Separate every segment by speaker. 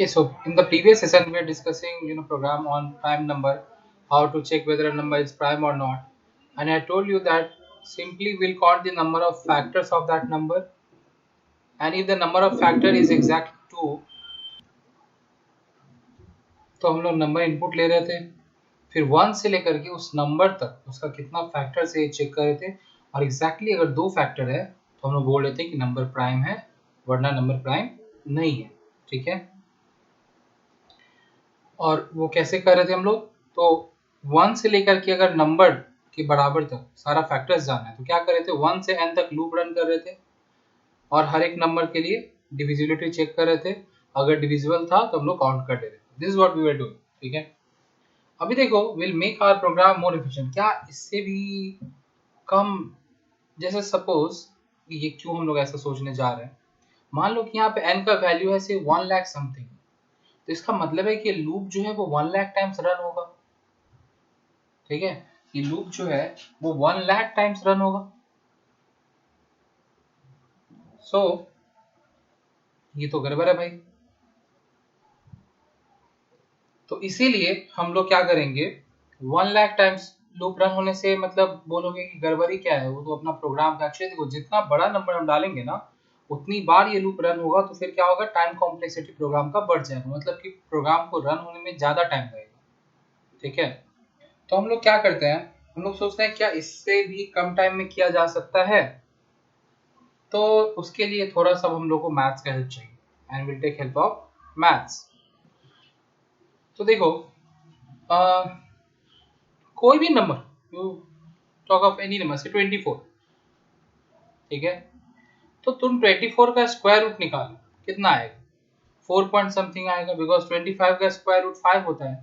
Speaker 1: Okay, so in the previous session we are discussing program on prime number, how to check whether a number is prime or not, and I told you that simply we'll count the number of factors of that number, and if the number of factor is exact 2, तो हम लोग number input ले रहे थे, फिर 1 से लेकर के उस नंबर तक उसका कितना फैक्टर से चेक कर रहे थे, और एग्जैक्टली अगर 2 फैक्टर है तो हम लोग बोल रहे थे कि नंबर प्राइम है, वरना नंबर प्राइम नहीं है। ठीक है, और वो कैसे कर रहे थे हम लोग, तो 1 से लेकर के अगर नंबर के बराबर तक सारा फैक्टर्स जानना है तो क्या कर रहे थे, 1 से n तक लूप रन कर रहे थे और हर एक नंबर के लिए डिविजिबिलिटी चेक कर रहे थे, अगर डिविजिबल था तो हम लोग काउंट कर दे रहे थे। This is what we were doing. ठीक है, अभी देखो will make our program more efficient. क्या इससे भी कम, जैसे सपोज ये क्यों हम लोग ऐसा सोचने जा रहे हैं, मान लो कि यहाँ पे n का वैल्यू है से 1 लाख समथिंग, तो इसका मतलब है कि लूप जो है वो 1 लाख टाइम्स रन होगा। ठीक है, ये लूप जो है वो 1 लाख टाइम्स रन होगा। सो ये तो गड़बड़ है भाई। तो इसीलिए हम लोग क्या करेंगे, 1 लाख टाइम्स लूप रन होने से मतलब बोलोगे कि गड़बड़ी क्या है, वो तो अपना प्रोग्राम का एक्चुअली देखो जितना बड़ा नंबर हम डालेंगे ना उतनी बार ये लूप रन होगा, तो फिर क्या होगा, टाइम कॉम्प्लेक्सिटी प्रोग्राम का बढ़ जाएगा, मतलब कि प्रोग्राम को रन होने में ज्यादा टाइम लगेगा। ठीक है, तो हम लोग क्या करते हैं, हम लोग सोचते हैं क्या इससे भी कम टाइम में किया जा सकता है, तो उसके लिए थोड़ा सा हम लोग को मैथ्स का हेल्प चाहिए and will take help of maths. तो देखो कोई भी number, you talk of any number से 24, ठीक है, तो तुम 24 का स्क्वायर रूट निकालो, कितना आएगा, 4 पॉइंट समथिंग आएगा, बिकॉज 25 का स्क्वायर रूट 5 होता है,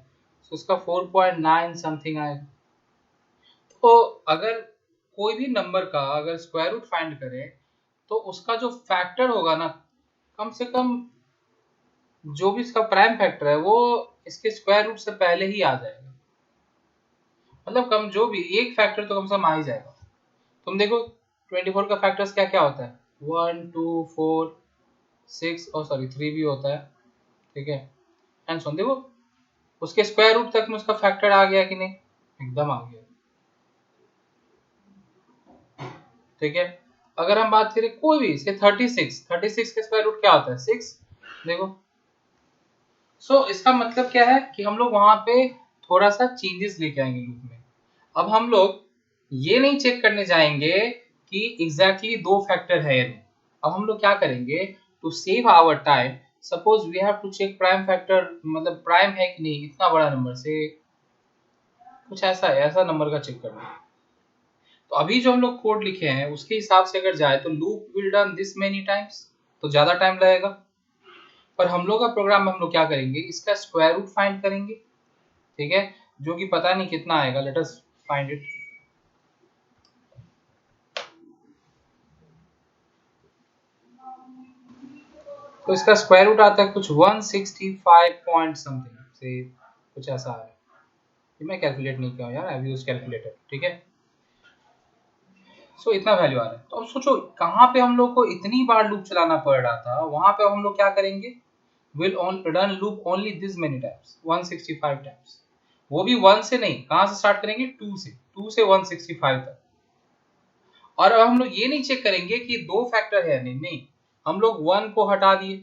Speaker 1: तो उसका 4.9 समथिंग आएगा। तो अगर कोई भी नंबर का अगर स्क्वायर रूट फाइंड करें तो उसका जो फैक्टर होगा ना, कम से कम जो भी इसका प्राइम फैक्टर है वो इसके स्क्वायर रूट से पहले ही आ जाएगा, मतलब कम जो भी एक फैक्टर तो कम से कम आ ही जाएगा। तुम देखो 24 का फैक्टर्स क्या क्या होता है, 1 2 4 6 और सॉरी 3 भी होता है। ठीक है, एंड सुन देखो उसके स्क्वायर रूट तक में उसका फैक्टर आ गया कि नहीं, एकदम आ गया। ठीक है, अगर हम बात करें कोई भी इसके 36 के स्क्वायर रूट क्या होता है, 6। देखो सो इसका मतलब क्या है कि हम लोग वहां पे थोड़ा सा चेंजेस लेके आएंगे लूप में। अब हम लोग ये नहीं चेक करने जाएंगे कि एग्जैक्टली 2 फैक्टर है या नहीं। अब हम लोग क्या करेंगे, to save our time, suppose we have to check prime factor, मतलब प्राइम है कि नहीं, इतना बड़ा नंबर से कुछ ऐसा नंबर का चेक करना है। तो अभी जो हम लोग कोड लिखे हैं उसके हिसाब से अगर जाए तो loop will run this many times, तो ज्यादा टाइम लगेगा। पर हम लोग का प्रोग्राम में हम लोग क्या करेंगे, इसका स्क्वायर रूट फाइंड करेंगे। ठीक है, जो कि पता नहीं कितना आएगा, लेट अस फाइंड इट। तो इसका स्क्वायर रूट आता है कुछ 165 पॉइंट समथिंग से, कुछ ऐसा है। ये मैं कैलकुलेट नहीं किया यार, आई यूज कैलकुलेटर। ठीक है, सो इतना वैल्यू आ रहा है। तो अब सोचो कहाँ पे हम लोग को इतनी बार लूप चलाना पड़ रहा था, वहां पे हम लोग क्या करेंगे, will run loop only this many times, 165 times. वो भी 1 से नहीं, कहां से स्टार्ट करेंगे, 2 से 165 तक। और अब हम लोग ये नहीं चेक करेंगे कि 2 फैक्टर है, नहीं, हम लोग 1 को हटा दिए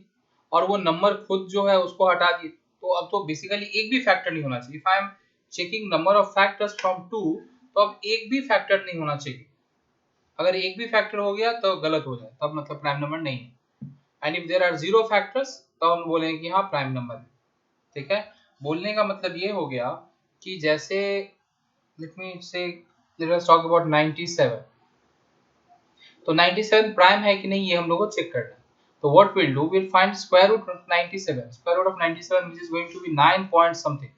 Speaker 1: और वो नंबर खुद जो है उसको हटा दिए, तो अब तो बेसिकली एक भी फैक्टर नहीं होना चाहिए। If I am checking number of factors from 2, तो अब एक भी फैक्टर नहीं होना चाहिए। अगर एक भी फैक्टर हो गया तो गलत हो जाए, तब मतलब प्राइम नंबर नहीं है। And if there are 0 factors तो हम बोलेंगे कि हाँ प्राइम नंबर है। ठीक है, बोलने का मतलब ये हो गया कि जैसे लेट मी से लेट अस टॉक अबाउट 97, तो 97 प्राइम है कि नहीं ये हम लोग को चेक करना है। तो what will do, will find square root of 97, square root of 97 which is going to be 9 point something.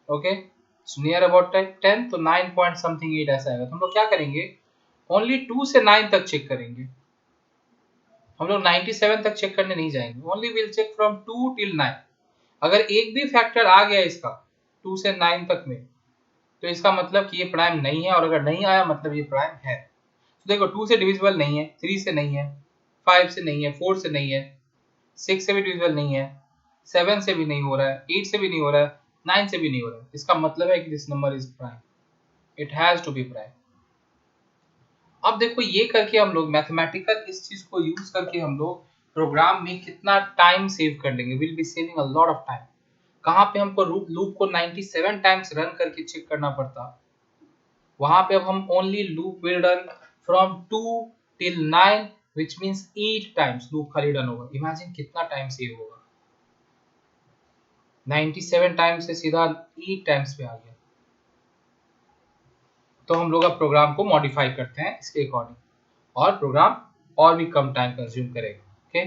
Speaker 1: Okay, so near about 10, तो 9 पॉइंट समथिंग 8 ऐसा आएगा। तो हम लोग क्या करेंगे, ओनली 2 से 9 तक चेक करेंगे, हम लोग 97 तक चेक करने नहीं जाएंगे, only will check from 2 till 9। अगर एक भी फैक्टर आ गया इसका 2 से 9 तक में, तो इसका मतलब कि ये प्राइम नहीं है, और अगर नहीं आया मतलब ये प्राइम है। तो देखो 2 से डिविजिबल नहीं है, 3 से नहीं है, 5 से नहीं है, 4 से नहीं है, 6 से भी डिविजिबल नहीं है, 7 से भी नहीं हो रहा है, 8 से भी नहीं हो रहा है, 9 से भी नहीं हो रहा है, इसका मतलब है कि this number is prime, it has to be prime. अब देखो ये करके हम लोग मैथमेटिकल इस चीज को यूज करके हम लोग प्रोग्राम में कितना टाइम सेव कर लेंगे, will be saving a lot of time. कहाँ पे हमको लूप को 97 टाइम्स रन करके चेक करना पड़ता, वहां पे अब हम only loop will run from 2 till 9 which means 8 times loop खाली रन होगा। इमेजिन कितना टाइम सेव होगा, 97 टाइम्स से सीधा 8 टाइम्स पे आ गया। तो हम लोग अब प्रोग्राम को मॉडिफाई करते हैं इसके अकॉर्डिंग, और प्रोग्राम और भी कम टाइम कंज्यूम करेगा। ओके,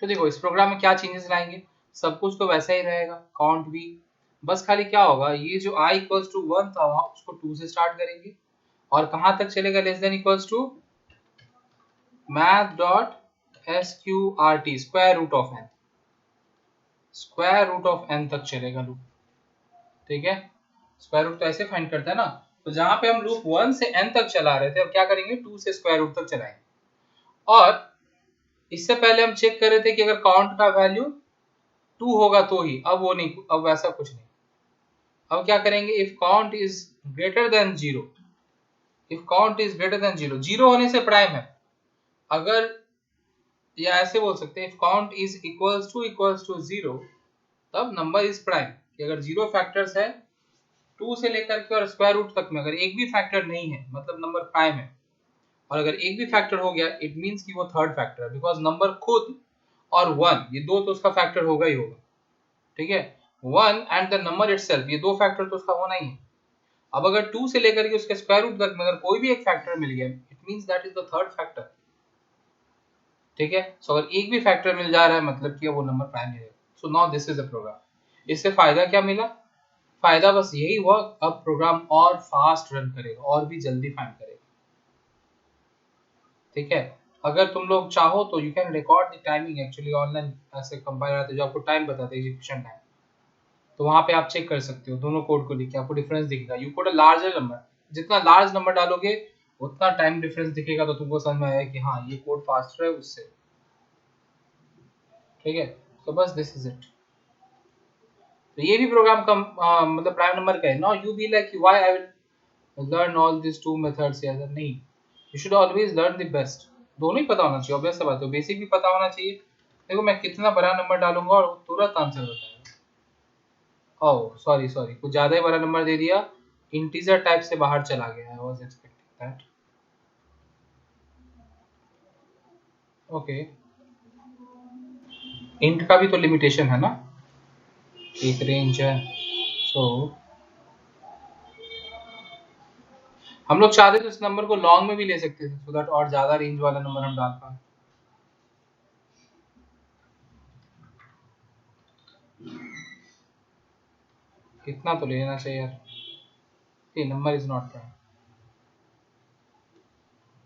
Speaker 1: तो देखो इस प्रोग्राम में क्या चेंजेस लाएंगे, सब कुछ तो वैसा ही रहेगा, काउंट भी, बस खाली क्या होगा, ये जो i इक्वल्स टू 1 था वहां उसको 2 से स्टार्ट करेंगे, और कहां तक चलेगा, less than equals to math dot sqrt square root of n, square root of n तक चलेगा लूप। ठीक है, स्क्वायर रूट तो ऐसे फाइंड करते हैं ना, तो जहां पे हम लूप 1 से n तक चला रहे थे, अब क्या करेंगे 2 से स्क्वायर रूट तक चलाएंगे। और इससे पहले हम चेक कर रहे थे कि अगर काउंट का वैल्यू 2 होगा तो ही, अब वो नहीं, अब वैसा कुछ नहीं। अब क्या करेंगे, if count is greater than 0, if count is greater than 0, 0 होने से प्राइम है, अगर, या ऐसे बोल सकते हैं if count is equals to 0, तब नंबर इज प्राइम, कि अगर 0 फैक्टर्स है 2 से लेकर के और स्क्वायर रूट तक में अगर एक भी फैक्टर नहीं है मतलब नंबर प्राइम है, और अगर एक भी फैक्टर हो गया इट मींस कि वो थर्ड फैक्टर है, बिकॉज नंबर खुद और 1 ये दो तो उसका फैक्टर होगा ही होगा। ठीक है, 1 एंड द नंबर इटसेल्फ ये दो फैक्टर तो उसका होना ही है। अब अगर 2 से लेकर के उसके स्क्वायर रूट तक में अगर कोई भी एक फैक्टर मिल गया it means that is the third factor. ठीक है, सो अगर एक भी फैक्टर मिल जा रहा है मतलब कि वो नंबर प्राइम है। So now this is the program. इससे फायदा क्या मिला, फायदा बस यही हुआ, अब प्रोग्राम और फास्ट रन करेगा और भी जल्दी फाइंड करेगा। ठीक है, अगर तुम लोग चाहो तो you can record the timing, actually online ऐसे कंपाइलर आते हैं जो आपको टाइम बताते हैं, एग्जीक्यूशन टाइम, तो वहां पे आप चेक कर सकते हो दोनों कोड को लिख आपको डिफरेंस दिखेगा। You code a larger number, जितना लार्ज नंबर डालोगे उतना टाइम डिफरेंस दिखेगा, तो तुमको समझ में आएगा कि हाँ ये कोड फास्टर है उससे। ठीक है, तो बस दिस इज इट। तो ये भी प्रोग्राम का मतलब प्राइम नंबर का है। Now you be like why I will learn all this two methods, या नहीं, you should always learn the best. दोनों ही पता होना चाहिए, ऑब्वियस बात है, बेसिक भी पता होना चाहिए। देखो मैं कितना बड़ा नंबर डालूंगा और तुरंत आंसर बताएगा। ओह सॉरी सॉरी, कुछ ज्यादा ही बड़ा नंबर दे दिया, इंटीजर टाइप से बाहर चला गया, I was expecting that. Okay, int का भी तो लिमिटेशन है ना, एक रेंज है। सो हम लोग चाहते तो इस नंबर को लॉन्ग में भी ले सकते थे, सो दैट और ज्यादा रेंज वाला नंबर हम डाल पाए। कितना तो लेना चाहिए यार, ये नंबर इज नॉट प्राइम।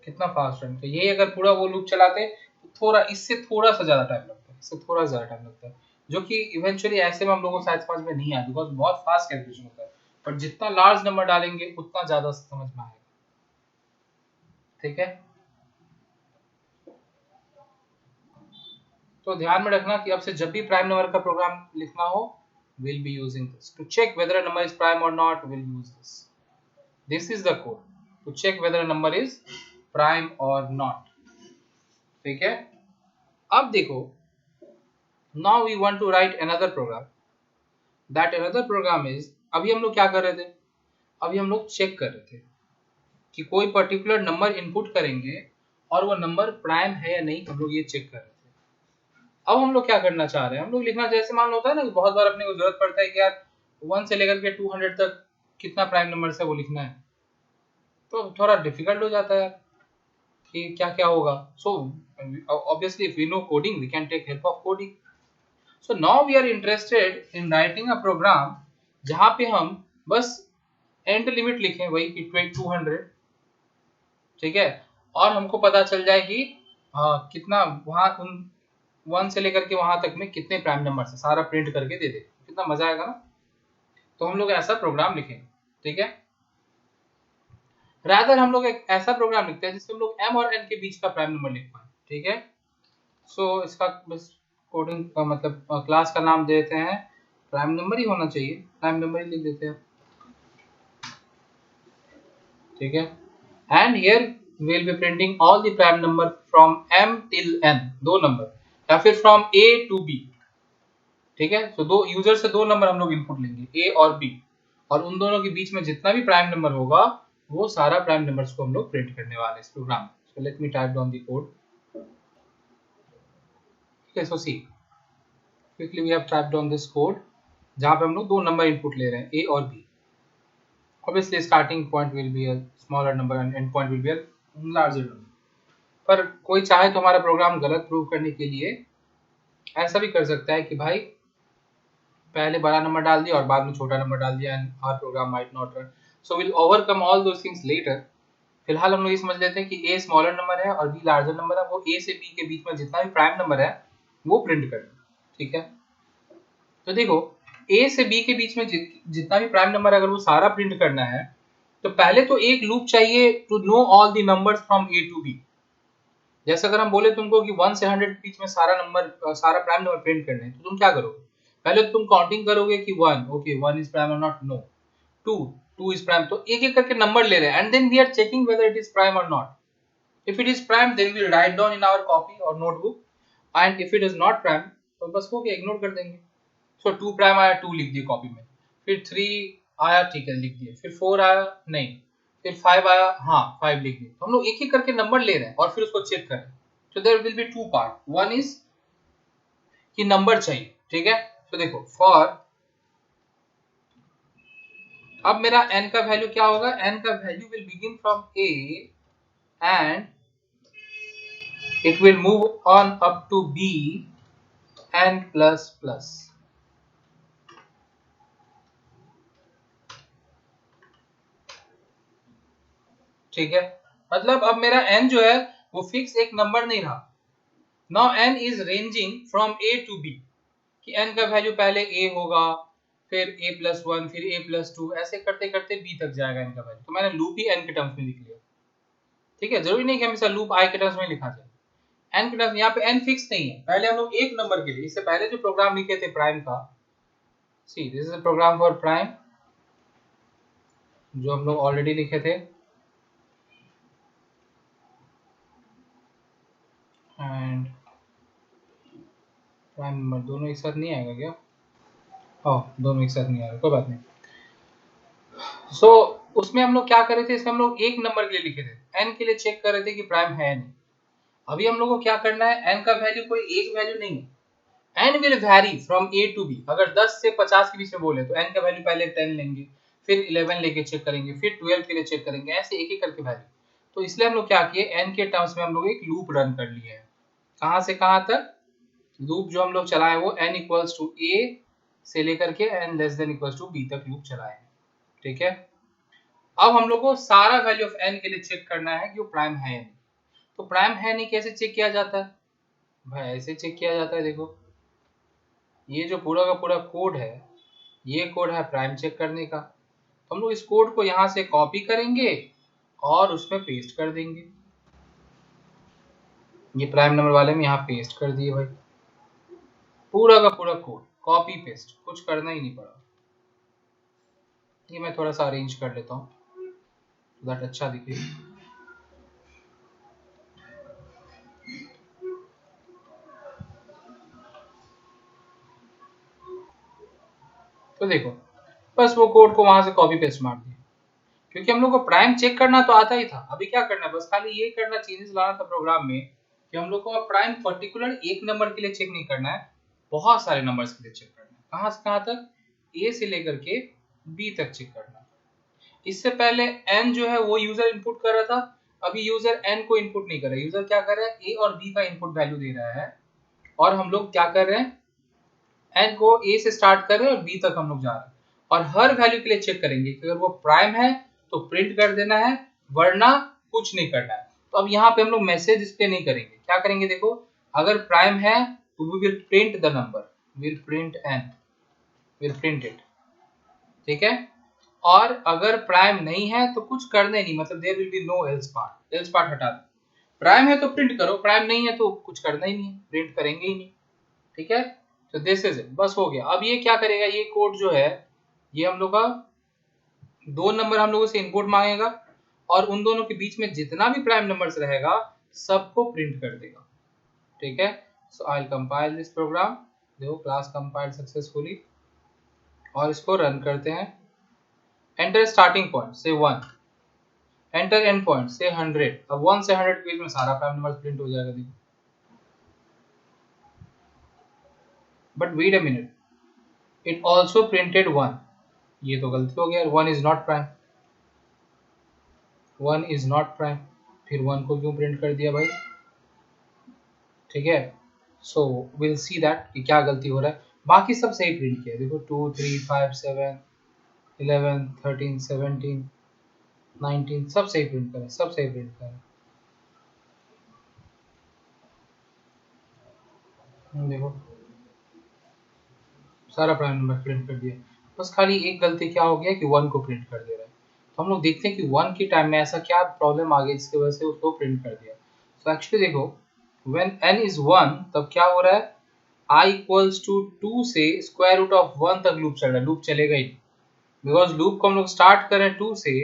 Speaker 1: कितना फास्ट रन, तो ये अगर पूरा वो लूप चलाते तो थोड़ा इससे थोड़ा सा ज्यादा टाइम लगता है, इससे थोड़ा ज्यादा टाइम लगता है, जो कि इवेंचुअली ऐसे में हम लोगों को शायद समझ में नहीं आया, बिकॉज बहुत फास्ट कैलकुलेशन होता है, पर जितना लार्ज नंबर डालेंगे उतना ज्यादा समझ में आएगा। ठीक है, तो ध्यान में रखना कि अब से जब भी प्राइम नंबर का प्रोग्राम लिखना हो, we'll be using this to check whether a number is prime or not, we'll use this is the code to check whether a number is prime or not। ठीक है, अब देखो, now we want to write another program, that another program is, अभी हम लोग क्या कर रहे थे, अभी हम लोग चेक कर रहे थे कि कोई पर्टिकुलर नंबर इनपुट करेंगे और वो नंबर प्राइम है या नहीं, हम लोग ये चेक कर रहे थे। अब हम लोग क्या करना चाह रहे हैं, हम लोग लिखना, जैसे मान लो होता है ना, बहुत बार अपने को जरूरत पड़ता है कि यार 1 से लेकर के 200 तक कितना प्राइम नंबर है वो लिखना है, तो थोड़ा डिफिकल्ट हो जाता है कि क्या क्या होगा। So obviously if we know coding we can take help of coding. So now we are interested in writing a program जहां पे हम बस एंड लिमिट लिखें वही कि 200। ठीक है, और हमको पता चल जाए कि कितना वहां उन 1 से लेकर के वहां तक में कितने प्राइम नंबर है, सारा प्रिंट करके दे दे, कितना मजा आएगा ना। तो हम लोग ऐसा प्रोग्राम लिखेंगे। ठीक है, रादर हम लोग एक ऐसा प्रोग्राम लिखते हैं जिससे हम लोग m और n के बीच का प्राइम नंबर लिख पाए। ठीक है, सो इसका बस कोडिंग का मतलब क्लास का नाम देते हैं, प्राइम नंबर ही होना चाहिए, प्राइम नंबर ही लिख देते हैं, ठीक है। And here will be printing all the prime number from m till n, दो नंबर, या फिर फ्रॉम a to b, ठीक है। तो दो यूजर से दो नंबर हम लोग इनपुट लेंगे, a और b, और उन दोनों के बीच में जितना भी प्राइम नंबर होगा वो सारा प्राइम नंबर्स को हम लोग प्रिंट करने वाले हैं इस प्रोग्राम में। So let me type down the code, ठीक है। So see quickly we have typed down this code जहां पे हम लोग दो नंबर इनपुट ले रहे हैं, a और b। obviously starting point will be a smaller number and end point will be a larger number, पर कोई चाहे तो हमारा प्रोग्राम गलत प्रूव करने के लिए ऐसा भी कर सकता है कि भाई पहले बड़ा नंबर डाल दिया और बाद में छोटा नंबर डाल दिया, and our program might not run, so will overcome all those things later. फिलहाल हम लोग ये समझ लेते हैं कि a स्मॉलर नंबर है और b लार्जर नंबर है, वो a से b के बीच में जितना भी प्राइम नंबर है वो प्रिंट करना, ठीक है। तो देखो a से b के बीच में जितना भी प्राइम नंबर अगर वो सारा प्रिंट करना है तो पहले तो एक लूप चाहिए to know all the numbers from a to b। जैसे अगर हम बोले तुमको कि 1 से 100 के बीच में सारा नंबर सारा प्राइम नंबर प्रिंट करना है तो तुम क्या करोगे, पहले तो तुम काउंटिंग करोगे कि 1, okay 1 is prime or not, no 2 is prime, तो एक एक करके नंबर ले रहे हैं and then we are checking whether it is prime or not. If it is prime then we write down in our copy or notebook, and if it is not prime तो बस हो गया, ignore कर देंगे। सो 2 prime आया 2 लिख दिए copy में, फिर 3 आया ठीक है लिख दिए, फिर 4 आया नहीं, फिर 5 आया हाँ 5 लिख दिए। तो हम लोग एक एक करके नंबर ले रहे हैं और फिर उसको चेक कर रहे हैं। So there will be two part, one is कि नंबर चाहिए, ठीक है। तो देखो for अब मेरा n का वैल्यू क्या होगा, n का value will begin from a and it will move on up to b n plus plus, ठीक है। मतलब अब मेरा n जो है वो फिक्स एक नंबर नहीं रहा, now n is ranging from a to b, कि n का वैल्यू पहले a होगा फिर a plus 1 फिर a plus 2 ऐसे करते करते b तक जाएगा n का वैल्यू। तो मैंने लूप ही n के टर्म्स में लिख लिया, ठीक है। जरूरी नहीं कि हमेशा लूप i के टर्म्स में लिखा जाए, n के टर्म्स, यहाँ पे n फिक्स नहीं है। पहले हम लोग एक नंबर के लिए, इससे पहले जो प्रोग्राम लिखे थे प्राइम का, see this is a program for prime जो हम लोग ऑलरेडी लिखे थे, एंड प्राइम नंबर दोनों एक साथ नहीं आएगा क्या, ओह दोनों एक साथ नहीं आएगा, कोई बात नहीं। सो उसमें हम लोग क्या कर रहे थे, इसमें हम लोग एक नंबर के लिए लिखे थे, n के लिए चेक कर रहे थे कि प्राइम है नहीं। अभी हम लोग को क्या करना है, n का वैल्यू कोई एक वैल्यू नहीं है, n will vary from a to b। अगर 10 से 50 के बीच में बोले तो n का वैल्यू पहले 10 लेंगे, फिर 11 लेके चेक करेंगे, फिर 12 के लिए चेक करेंगे, ऐसे एक एक करके वैल्यू। तो इसलिए हम लोग क्या किए, n के टर्म्स में हम लोग एक लूप रन कर लिए हैं। कहां से कहां तक लूप जो हम लोग चलाए वो n इक्वल्स टू a से लेकर के n less than equals to b तक लूप चलाए हैं, ठीक है। अब हम लोग को सारा वैल्यू ऑफ n के लिए चेक करना है कि वो प्राइम है नहीं। तो प्राइम है नहीं कैसे चेक किया जाता है भाई, ऐसे चेक किया जाता है। देखो ये जो पूरा का पूरा कोड है, ये कोड है प्राइम चेक करने का। तो हम लोग इस कोड को यहाँ से कॉपी करेंगे और उसमें पेस्ट कर देंगे। ये प्राइम नंबर वाले में यहाँ पेस्ट कर दिए भाई, पूरा का पूरा कोड कॉपी पेस्ट, कुछ करना ही नहीं पड़ा। ये मैं थोड़ा सा अरेंज कर लेता हूँ दैट अच्छा दिखे। तो देखो बस वो कोड को वहां से कॉपी पेस्ट मार दिया, क्योंकि हम लोग को प्राइम चेक करना तो आता ही था। अभी क्या करना है, बस खाली ये करना, चेंजेस लाना था प्रोग्राम में कि हम लोग को अब प्राइम पर्टिकुलर एक नंबर के लिए चेक नहीं करना है, बहुत सारे नंबर्स के लिए चेक करना है। कहां से कहां तक, ए से लेकर के बी तक चेक करना है। इससे पहले एन जो है वो यूजर इनपुट कर रहा था, अभी यूजर एन को इनपुट नहीं कर रहा है। यूजर क्या कर रहा है, ए और बी का इनपुट वैल्यू दे रहा है, और हम लोग क्या कर रहे हैं, एन को ए से स्टार्ट कर रहे हैं और बी तक हम लोग जा रहे हैं, और हर वैल्यू के लिए चेक करेंगे कि अगर वो प्राइम है तो प्रिंट कर देना है, वरना कुछ नहीं करना है। तो अब यहाँ पे हम लोग मैसेज डिस्प्ले नहीं करेंगे, क्या करेंगे, देखो अगर प्राइम है तो we will print the number, will print n, will print it, ठीक है। और अगर प्राइम नहीं है तो कुछ करना नहीं, मतलब there will be no else part, else part हटा दो। प्राइम है तो प्रिंट करो, प्राइम नहीं है तो कुछ करना ही नहीं, प्रिंट करेंगे ही नहीं, ठीक है, तो दिस इज इट, बस हो गया। अब ये क्या करेगा, ये कोड जो है ये हम लोग का 2 नंबर हम लोगों से इनपुट मांगेगा और उन दोनों के बीच में जितना भी प्राइम नंबर्स रहेगा सबको प्रिंट कर देगा। ठीक है, so I will compile this program. देखो क्लास कंपाइल्ड सक्सेसफुली और इसको रन करते हैं। एंटर स्टार्टिंग पॉइंट से 1, एंटर एंड पॉइंट से 100। अब 1 से 100 के बीच में सारा प्राइम नंबर प्रिंट हो जाएगा। देखो but wait a minute, it also printed 1। ये तो गलती हो गया, 1 is not prime, 1 is not prime. फिर 1 को क्यों प्रिंट कर दिया भाई? ठीक है, सो विल सी दैट कि क्या गलती हो रहा है। बाकी सब सही प्रिंट किया, देखो 2 3 5 7 11 13 17 19 सब सही प्रिंट करें, सब सही प्रिंट करें। देखो सारा प्राइम नंबर प्रिंट कर दिया, बस खाली एक गलती क्या हो गया कि 1 को प्रिंट कर दे रहा है। तो हम लोग देखते हैं कि 1 के टाइम में ऐसा क्या प्रॉब्लम आ गई जिसकी वजह से उसको प्रिंट कर दिया। तो एक्चुअली देखो व्हेन n इज 1 तब क्या हो रहा है, i इक्वल्स टू 2 से स्क्वायर रूट ऑफ 1 तक लूप चल रहा है। लूप चलेगा ही नहीं, बिकॉज लूप को हम लोग स्टार्ट करें 2 से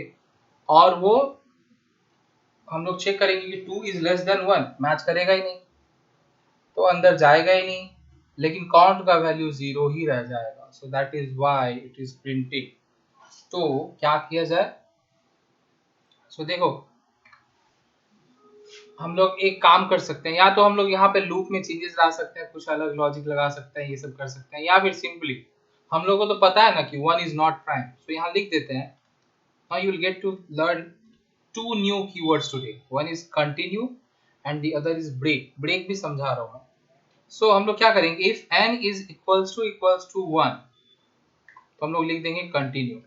Speaker 1: और वो हम लोग चेक करेंगे कि 2 इज लेस देन 1, मैच करेगा ही नहीं तो अंदर जाएगा ही नहीं, लेकिन काउंट का वैल्यू 0 ही रह जाएगा। So that is why it is printing. तो क्या किया जाए, सो देखो हम लोग एक काम कर सकते हैं, या तो हम लोग यहाँ पे लूप में चेंजेस ला सकते हैं, कुछ अलग लॉजिक लगा सकते हैं, ये सब कर सकते हैं, या फिर सिंपली हम लोग को तो पता है ना कि 1 इज नॉट प्राइम, तो यहाँ लिख देते हैं। Now you will get to learn 2 new keywords today, one is continue and the other is break. Break भी समझा रहा हूँ मैं। सो हम लोग क्या करेंगे, if n is equals to 1 तो हम लोग लिख देंगे कंटिन्यू।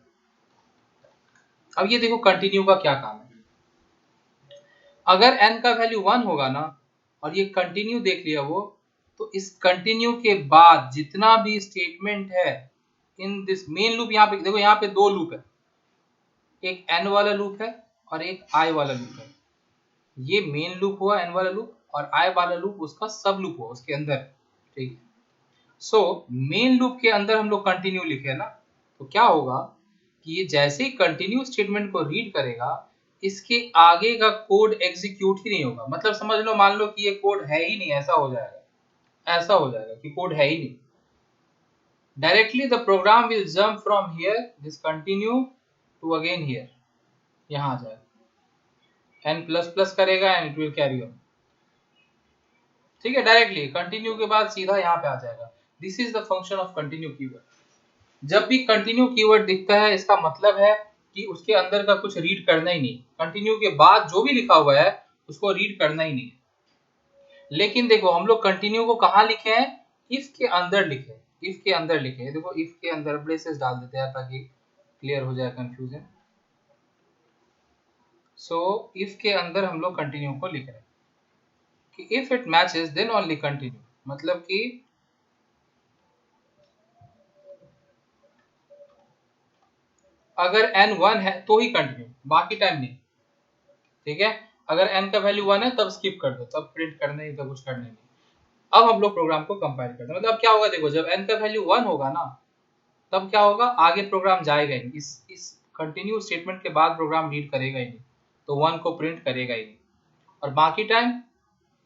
Speaker 1: अब ये देखो कंटिन्यू का क्या काम है, अगर n का वैल्यू 1 होगा ना और ये कंटिन्यू देख लिया वो, तो इस कंटिन्यू के बाद जितना भी स्टेटमेंट है इन दिस मेन लूप, यहाँ पे देखो यहाँ पे 2 लूप है, एक n वाला लूप है और एक i वाला लूप है। ये मेन लूप हुआ n वाला लूप और i वाला लूप उसका सब लूप हुआ उसके अंदर। ठीक है, सो मेन लूप के अंदर हम लोग कंटिन्यू लिखे ना, तो क्या होगा कि ये जैसे ही कंटिन्यू स्टेटमेंट को रीड करेगा इसके आगे का कोड एग्जीक्यूट ही नहीं होगा। मतलब समझ लो, मान लो कि ये कोड है ही नहीं, ऐसा हो जाएगा, ऐसा हो जाएगा कि कोड है ही नहीं। Directly the program will jump from here this continue to again here, यहाँ आ जाएगा, n प्लस प्लस करेगा and it will carry on. ठीक है, डायरेक्टली कंटिन्यू के बाद सीधा यहाँ पे आ जाएगा। This is the function of continue keyword. जब भी कंटिन्यू कीवर्ड दिखता है इसका मतलब है कि उसके अंदर का कुछ रीड करना ही नहीं, कंटिन्यू के बाद जो भी लिखा हुआ है उसको रीड करना ही नहीं। लेकिन देखो हम लोग कंटिन्यू को कहाँ लिखे हैं, इफ के अंदर लिखे, इफ के अंदर लिखे। देखो इफ के अंदर ब्रेसेस डाल देते हैं ताकि क्लियर हो जाए कंफ्यूजन। सो इफ के अंदर हम लोग कंटिन्यू को लिख रहे हैं कि if it matches then only continue, मतलब कि अगर n 1 है तो ही कंटिन्यू, बाकी टाइम नहीं। ठीक है, अगर n का वैल्यू 1 है तब स्किप कर दो, तब प्रिंट करना ही, तब कुछ करना नहीं। अब हम लोग प्रोग्राम को कंपाइल करते हैं। मतलब क्या होगा, देखो जब n का वैल्यू 1 होगा ना तब क्या होगा, आगे प्रोग्राम जाएगा ही नहीं, इस कंटिन्यू स्टेटमेंट के बाद प्रोग्राम रीड करेगा ही नहीं, तो 1 को प्रिंट करेगा ही नहीं। और बाकी टाइम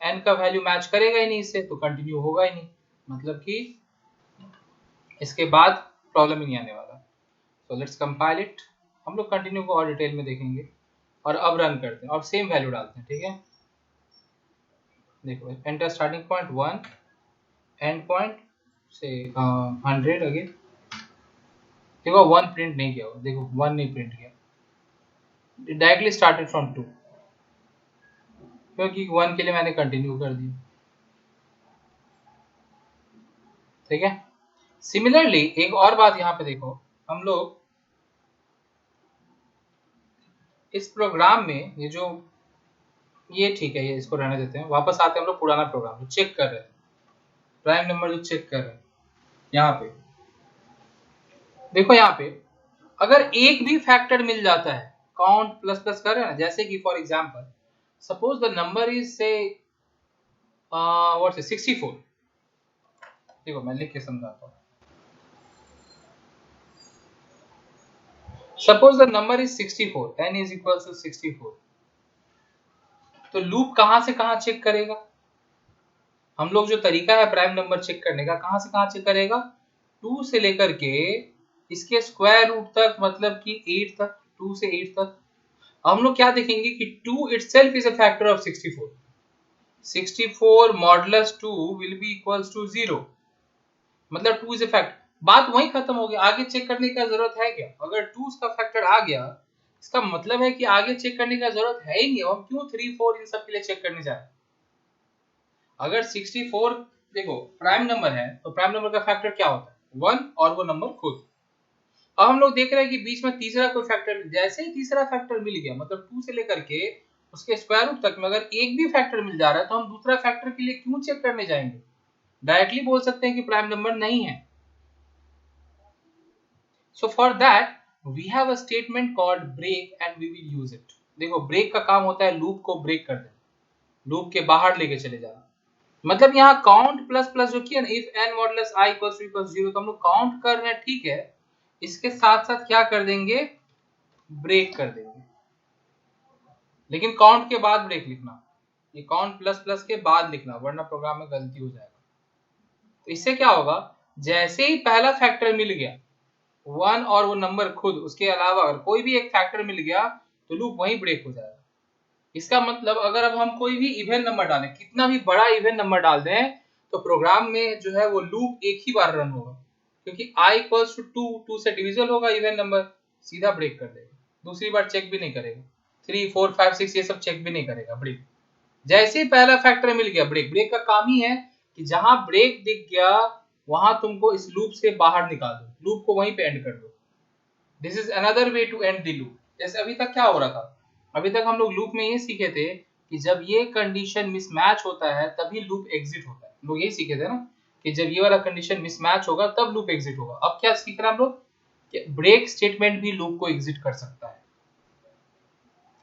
Speaker 1: n का वैल्यू मैच करेगा ही नहीं इससे, तो कंटिन्यू होगा ही नहीं, मतलब कि इसके बाद प्रॉब्लम ही नहीं आने वाला। So let's compile it. हम लोग कंटिन्यू को और डिटेल में देखेंगे और अब रन करते हैं और सेम वैल्यू डालते हैं। ठीक है, देखो enter starting point 1, and point से 100 अगेन। देखो 1 प्रिंट नहीं किया, देखो 1 नहीं प्रिंट किया, डायरेक्टली स्टार्टेड फ्रॉम 2, क्योंकि 1 के लिए मैंने कंटिन्यू कर दिया। ठीक है, सिमिलरली एक और बात यहाँ पे देखो, हम लोग इस प्रोग्राम में ये ठीक है, ये इसको रहने देते हैं। वापस आते हैं हम लोग पुराना प्रोग्राम जो चेक कर रहे हैं, प्राइम नंबर जो चेक कर रहे हैं। यहाँ पे देखो, यहाँ पे अगर एक भी फैक्टर मिल जाता है, काउंट प्लस प्लस कर रहे हैं ना, जैसे कि for example suppose the number is से व्हाट्स 64, देखो मैं लिख के समझाता हूँ। Suppose the number is 64, n is equal to 64, तो लूप कहां से कहां चेक करेगा? हम लोग जो तरीका है प्राइम नंबर चेक करने का, कहां से कहां चेक करेगा? 2 से लेकर के इसके स्क्वायर रूट तक, मतलब कि 8 तक, 2 से 8 तक। हम लोग क्या देखेंगे कि 2 itself is a factor of 64. 64 modulus 2 will be equals to 0, मतलब 2 is a factor। बात वहीं खत्म हो गई, आगे चेक करने का जरूरत है क्या? अगर 2 का फैक्टर आ गया, इसका मतलब है कि आगे चेक करने का जरूरत है ही नहीं। हम क्यों 3 4 इन सब के लिए चेक करने जाए? अगर 64 देखो प्राइम नंबर है, तो प्राइम नंबर का फैक्टर क्या होता है? 1 और वो नंबर खुद। अब हम लोग देख रहे हैं कि बीच में तीसरा कोई फैक्टर, जैसे ही तीसरा फैक्टर मिल गया, मतलब 2 से लेकर के उसके स्क्वायर रूट तक में अगर एक भी फैक्टर मिल जा रहा है, तो हम दूसरा फैक्टर के लिए क्यों चेक करने जाएंगे? डायरेक्टली बोल सकते हैं कि प्राइम नंबर नहीं है। So for that we have a statement called break and we will use it। देखो ब्रेक का काम होता है लूप को ब्रेक कर देना, लूप के बाहर लेके चले जाना। मतलब यहाँ काउंट प्लस प्लस जो किया ना, if n modulus i equals two equals 0, तो हम लोग काउंट कर रहे हैं, ठीक है। इसके साथ साथ क्या कर देंगे? ब्रेक कर देंगे। लेकिन काउंट के बाद ब्रेक लिखना, ये काउंट प्लस प्लस के बाद लिखना, वरना प्रोग्राम में गलती हो जाएगा। तो इससे क्या होगा? जैसे ही पहला फैक्टर मिल गया, 1 और वो नंबर खुद, उसके अलावा अगर कोई भी एक फैक्टर मिल गया, तो लूप वहीं ब्रेक हो जाएगा। इसका मतलब अगर अब हम कोई भी इवन नंबर डालें, कितना भी बड़ा इवन नंबर डाल दें, तो प्रोग्राम में जो है वो लूप एक ही बार रन होगा, क्योंकि i इक्वल्स टू 2 से डिविजल होगा इवन नंबर, सीधा ब्रेक कर देगा, दूसरी बार चेक भी नहीं करेगा। 3 4 5 6 ये सब चेक भी नहीं करेगा, ब्रेक। जैसे ही पहला फैक्टर मिल गया, ब्रेक। ब्रेक का काम ही है कि जहां ब्रेक दिख गया वहां तुमको इस लूप से बाहर निकाल दो, लूप को वहीं पे एंड कर दो। This is another way to end the loop. जैसे अभी तक क्या हो रहा था, अभी तक हम लोग लूप में ये सीखे थे कि जब ये कंडीशन मिसमैच होता है तभी लूप एग्जिट होता है। लोग यही सीखे थे ना, कि जब ये वाला कंडीशन मिसमैच होगा तब लूप एग्जिट होगा। अब क्या सीख रहे हैं हम लोग? कि ब्रेक स्टेटमेंट भी लूप को एग्जिट कर सकता है,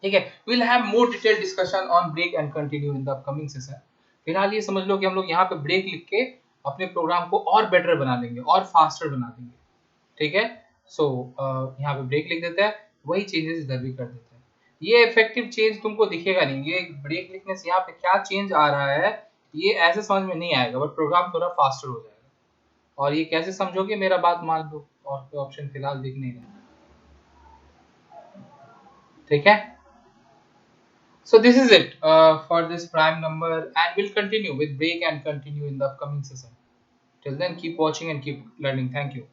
Speaker 1: ठीक है। Will have more detail discussion on break and continue in the upcoming session. फिलहाल ये समझ लो कि हम लोग यहाँ पे ब्रेक लिख के अपने प्रोग्राम को और बेटर बना देंगे और फास्टर बना देंगे, ठीक है। सो यहाँ पे ब्रेक लिख देते हैं, वही चेंजेस इधर भी कर देते हैं। ये इफेक्टिव चेंज तुमको दिखेगा नहीं, ये ब्रेक लिखने से यहाँ पे क्या चेंज आ रहा है ये ऐसे समझ में नहीं आएगा, बट प्रोग्राम थोड़ा फास्टर हो जाएगा। और ये कैसे समझोगे, मेरा बात मान लो, और कोई ऑप्शन फिलहाल दिख नहीं रहा, ठीक है। So this is it for this prime number, and we'll continue with break and continue in the upcoming session. Till then, keep watching and keep learning. Thank you.